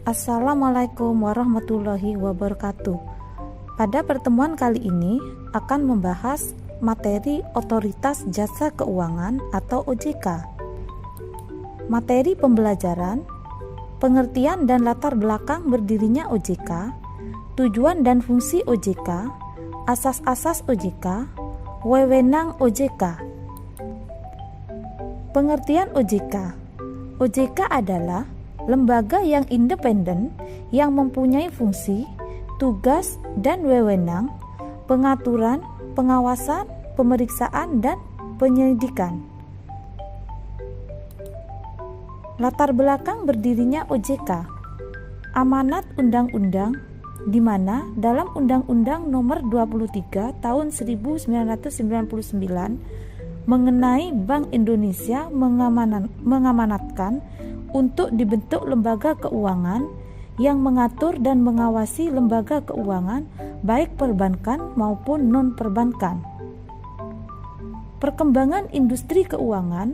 Assalamualaikum warahmatullahi wabarakatuh. Pada pertemuan kali ini akan membahas materi Otoritas Jasa Keuangan atau OJK. Materi pembelajaran, pengertian dan latar belakang berdirinya OJK, tujuan dan fungsi OJK, asas-asas OJK, wewenang OJK. Pengertian OJK. OJK adalah lembaga yang independen yang mempunyai fungsi, tugas, dan wewenang pengaturan, pengawasan, pemeriksaan, dan penyelidikan. Latar belakang berdirinya OJK. Amanat undang-undang di mana dalam Undang-Undang Nomor 23 Tahun 1999 mengenai Bank Indonesia mengamanatkan untuk dibentuk lembaga keuangan yang mengatur dan mengawasi lembaga keuangan baik perbankan maupun non-perbankan. Perkembangan industri keuangan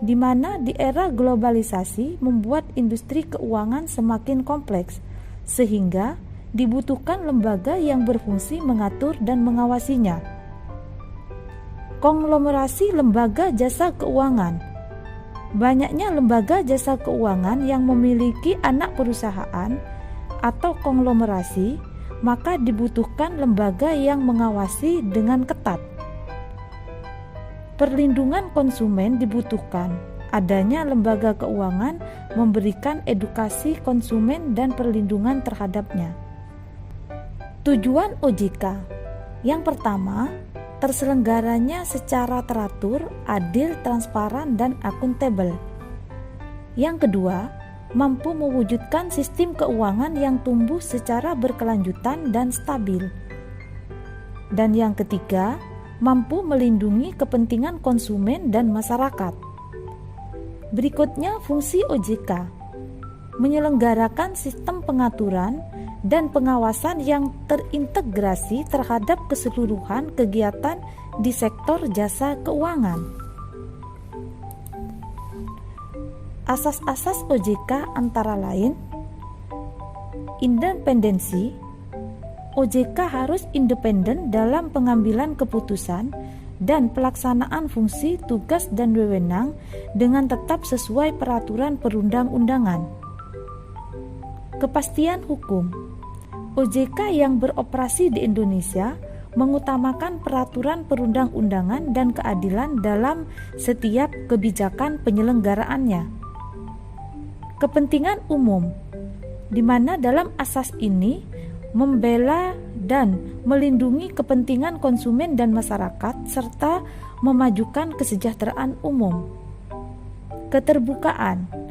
di mana di era globalisasi membuat industri keuangan semakin kompleks sehingga dibutuhkan lembaga yang berfungsi mengatur dan mengawasinya. Konglomerasi lembaga jasa keuangan. Banyaknya lembaga jasa keuangan yang memiliki anak perusahaan atau konglomerasi, maka dibutuhkan lembaga yang mengawasi dengan ketat. Perlindungan konsumen dibutuhkan. Adanya lembaga keuangan memberikan edukasi konsumen dan perlindungan terhadapnya. Tujuan OJK. Yang pertama, terselenggaranya secara teratur, adil, transparan, dan akuntabel. Yang kedua, mampu mewujudkan sistem keuangan yang tumbuh secara berkelanjutan dan stabil. Dan yang ketiga, mampu melindungi kepentingan konsumen dan masyarakat. Berikutnya fungsi OJK. Menyelenggarakan sistem pengaturan dan pengawasan yang terintegrasi terhadap keseluruhan kegiatan di sektor jasa keuangan. Asas-asas OJK antara lain: independensi. OJK harus independen dalam pengambilan keputusan dan pelaksanaan fungsi, tugas, dan wewenang dengan tetap sesuai peraturan perundang-undangan. Kepastian hukum. OJK yang beroperasi di Indonesia mengutamakan peraturan perundang-undangan dan keadilan dalam setiap kebijakan penyelenggaraannya. Kepentingan umum, di mana dalam asas ini membela dan melindungi kepentingan konsumen dan masyarakat serta memajukan kesejahteraan umum. Keterbukaan.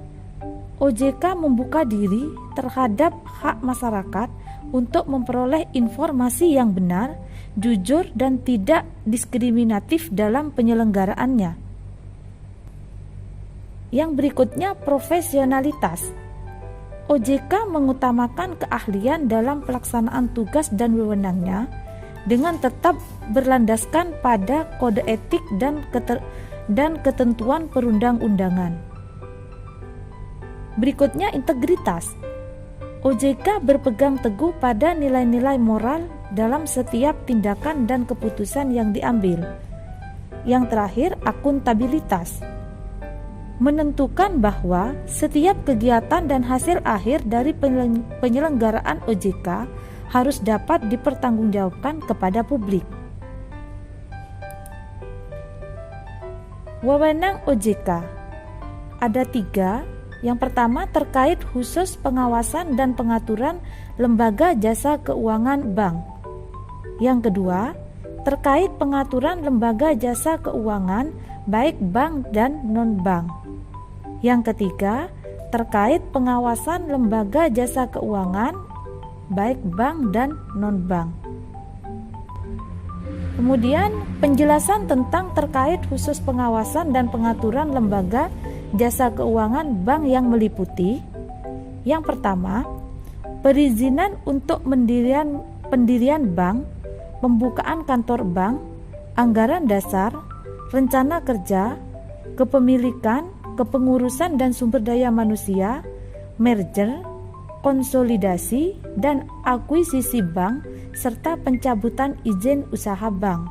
OJK membuka diri terhadap hak masyarakat untuk memperoleh informasi yang benar, jujur, dan tidak diskriminatif dalam penyelenggaraannya. Yang berikutnya, profesionalitas. OJK mengutamakan keahlian dalam pelaksanaan tugas dan wewenangnya dengan tetap berlandaskan pada kode etik dan ketentuan perundang-undangan. Berikutnya, integritas. OJK berpegang teguh pada nilai-nilai moral dalam setiap tindakan dan keputusan yang diambil. Yang terakhir, akuntabilitas. Menentukan bahwa setiap kegiatan dan hasil akhir dari penyelenggaraan OJK harus dapat dipertanggungjawabkan kepada publik. Wewenang OJK ada 3. Yang pertama terkait khusus pengawasan dan pengaturan lembaga jasa keuangan bank. Yang kedua, terkait pengaturan lembaga jasa keuangan baik bank dan non-bank. Yang ketiga, terkait pengawasan lembaga jasa keuangan baik bank dan non-bank. Kemudian, penjelasan tentang terkait khusus pengawasan dan pengaturan lembaga jasa keuangan bank yang meliputi: yang pertama, perizinan untuk pendirian bank, pembukaan kantor bank, anggaran dasar, rencana kerja, kepemilikan, kepengurusan dan sumber daya manusia, merger, konsolidasi dan akuisisi bank, serta pencabutan izin usaha bank.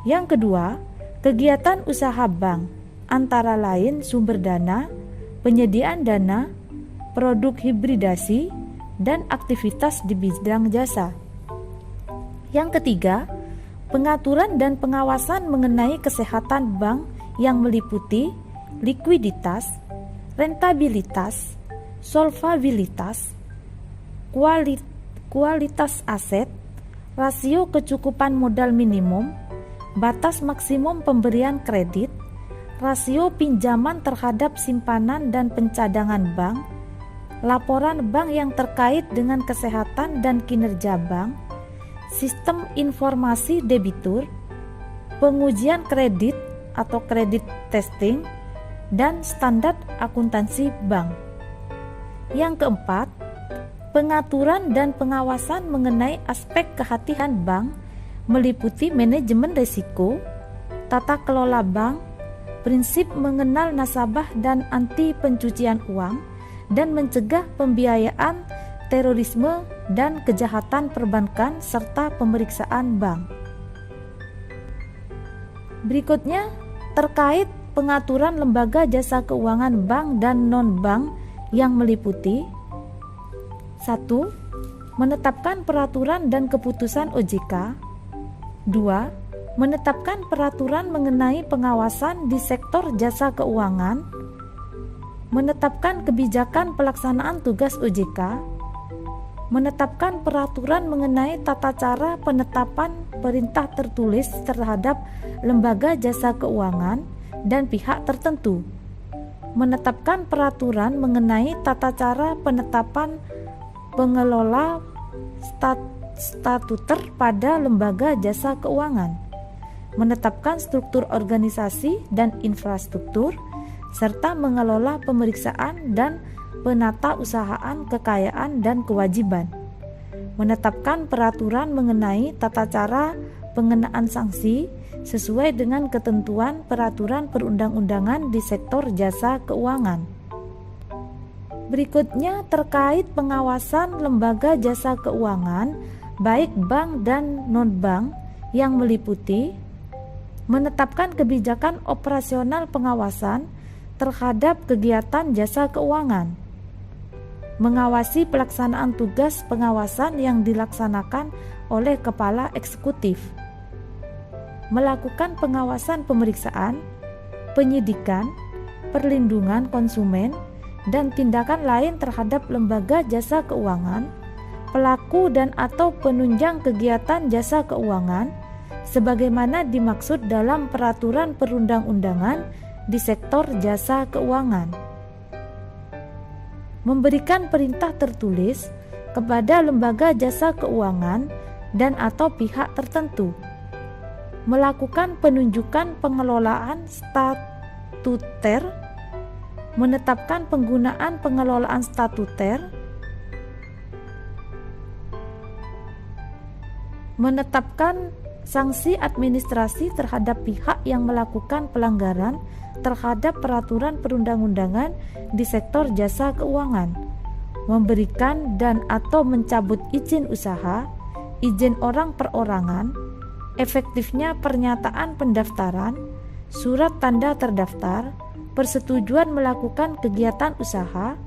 Yang kedua, kegiatan usaha bank antara lain sumber dana, penyediaan dana, produk hibridasi, dan aktivitas di bidang jasa. Yang ketiga, pengaturan dan pengawasan mengenai kesehatan bank yang meliputi likuiditas, rentabilitas, solvabilitas, kualitas aset, rasio kecukupan modal minimum, batas maksimum pemberian kredit, rasio pinjaman terhadap simpanan dan pencadangan bank, laporan bank yang terkait dengan kesehatan dan kinerja bank, sistem informasi debitur, pengujian kredit atau kredit testing, dan standar akuntansi bank. Yang keempat, pengaturan dan pengawasan mengenai aspek kehati-hatian bank meliputi manajemen risiko, tata kelola bank, prinsip mengenal nasabah dan anti pencucian uang, dan mencegah pembiayaan terorisme dan kejahatan perbankan serta pemeriksaan bank. Berikutnya terkait pengaturan lembaga jasa keuangan bank dan non-bank yang meliputi 1. Menetapkan peraturan dan keputusan OJK. 2. Menetapkan peraturan mengenai pengawasan di sektor jasa keuangan. Menetapkan kebijakan pelaksanaan tugas OJK. Menetapkan peraturan mengenai tata cara penetapan perintah tertulis terhadap lembaga jasa keuangan dan pihak tertentu. Menetapkan peraturan mengenai tata cara penetapan pengelola statuter pada lembaga jasa keuangan. Menetapkan struktur organisasi dan infrastruktur, serta mengelola pemeriksaan dan penatausahaan kekayaan dan kewajiban. Menetapkan peraturan mengenai tata cara pengenaan sanksi sesuai dengan ketentuan peraturan perundang-undangan di sektor jasa keuangan. Berikutnya terkait pengawasan lembaga jasa keuangan baik bank dan non-bank yang meliputi menetapkan kebijakan operasional pengawasan terhadap kegiatan jasa keuangan, mengawasi pelaksanaan tugas pengawasan yang dilaksanakan oleh kepala eksekutif, melakukan pengawasan pemeriksaan, penyidikan, perlindungan konsumen, dan tindakan lain terhadap lembaga jasa keuangan, pelaku dan atau penunjang kegiatan jasa keuangan, sebagaimana dimaksud dalam peraturan perundang-undangan di sektor jasa keuangan. Memberikan perintah tertulis kepada lembaga jasa keuangan dan atau pihak tertentu. Melakukan penunjukan pengelolaan statuter, menetapkan penggunaan pengelolaan statuter, menetapkan sanksi administrasi terhadap pihak yang melakukan pelanggaran terhadap peraturan perundang-undangan di sektor jasa keuangan, memberikan dan atau mencabut izin usaha, izin orang perorangan, efektifnya pernyataan pendaftaran, surat tanda terdaftar, persetujuan melakukan kegiatan usaha,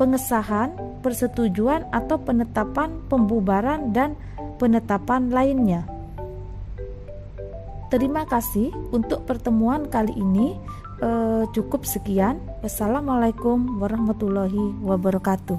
pengesahan, persetujuan atau penetapan pembubaran dan penetapan lainnya. Terima kasih untuk pertemuan kali ini. Cukup sekian. Wassalamualaikum warahmatullahi wabarakatuh.